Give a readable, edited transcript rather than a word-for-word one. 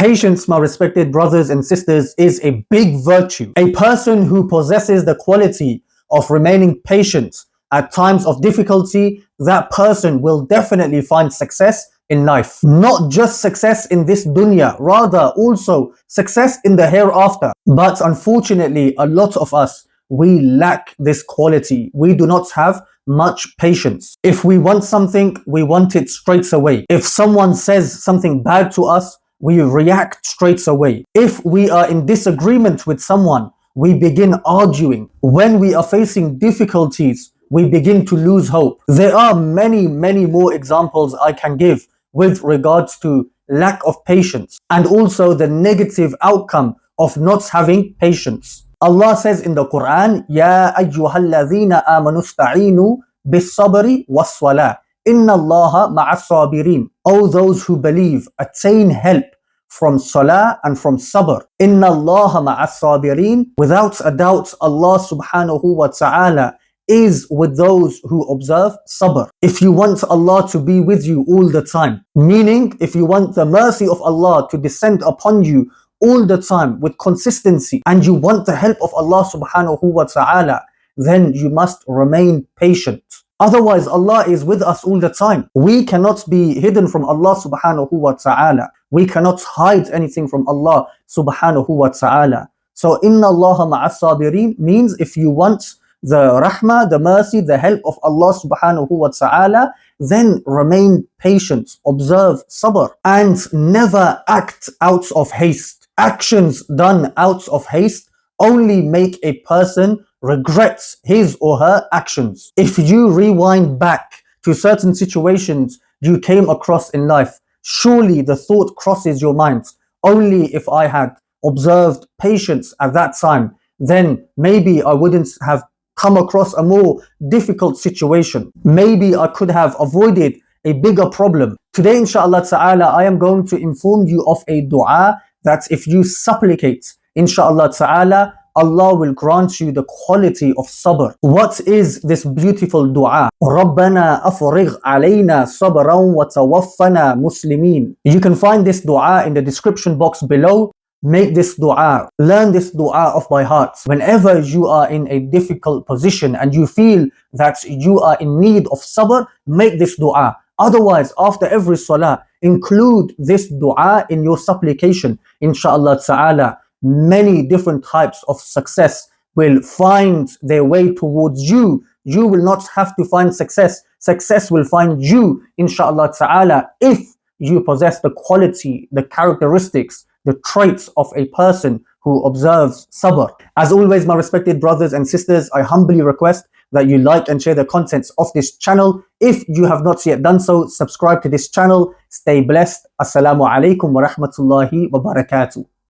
Patience, my respected brothers and sisters, is a big virtue. A person who possesses the quality of remaining patient at times of difficulty, that person will definitely find success in life. Not just success in this dunya, rather also success in the hereafter. But unfortunately, a lot of us, we lack this quality. We do not have much patience. If we want something, we want it straight away. If someone says something bad to us, we react straight away. If we are in disagreement with someone, we begin arguing. When we are facing difficulties, we begin to lose hope. There are many more examples I can give with regards to lack of patience and also the negative outcome of not having patience. Allah says in the Quran, Ya ayyuhalladhina amanu sta'inu bis-sabri was-salah. Inna Allaha ma'as sabirin. O those who believe, attain help from salah and from sabr. Inna Allaha ma'as sabirin. Without a doubt, Allah subhanahu wa ta'ala is with those who observe sabr. If you want Allah to be with you all the time, meaning if you want the mercy of Allah to descend upon you all the time with consistency, and you want the help of Allah subhanahu wa ta'ala, then you must remain patient. Otherwise, Allah is with us all the time. We cannot be hidden from Allah subhanahu wa ta'ala. We cannot hide anything from Allah subhanahu wa ta'ala. So, Inna Allaha ma'as sabirin means if you want the rahmah, the mercy, the help of Allah subhanahu wa ta'ala, then remain patient, observe sabr, and never act out of haste. Actions done out of haste only make a person regret his or her actions. If you rewind back to certain situations you came across in life, surely the thought crosses your mind, only if I had observed patience at that time, then maybe I wouldn't have come across a more difficult situation. Maybe I could have avoided a bigger problem. Today, inshallah ta'ala, I am going to inform you of a dua that if you supplicate, inshallah ta'ala, Allah will grant you the quality of sabr. What is this beautiful dua? Rabbana afrigh alayanaa sabraw wa tawaffana Muslimeen. You can find this dua in the description box below. Make this dua, learn this dua off by heart. Whenever you are in a difficult position and you feel that you are in need of sabr, make this dua. Otherwise, after every salah, include this dua in your supplication. Inshallah ta'ala, many different types of success will find their way towards you. You will not have to find success. Success will find you, inshallah ta'ala, if you possess the quality, the characteristics, the traits of a person who observes sabr. As always, my respected brothers and sisters, I humbly request that you like and share the contents of this channel. If you have not yet done so, subscribe to this channel. Stay blessed. Assalamu alaikum wa rahmatullahi wa barakatuh.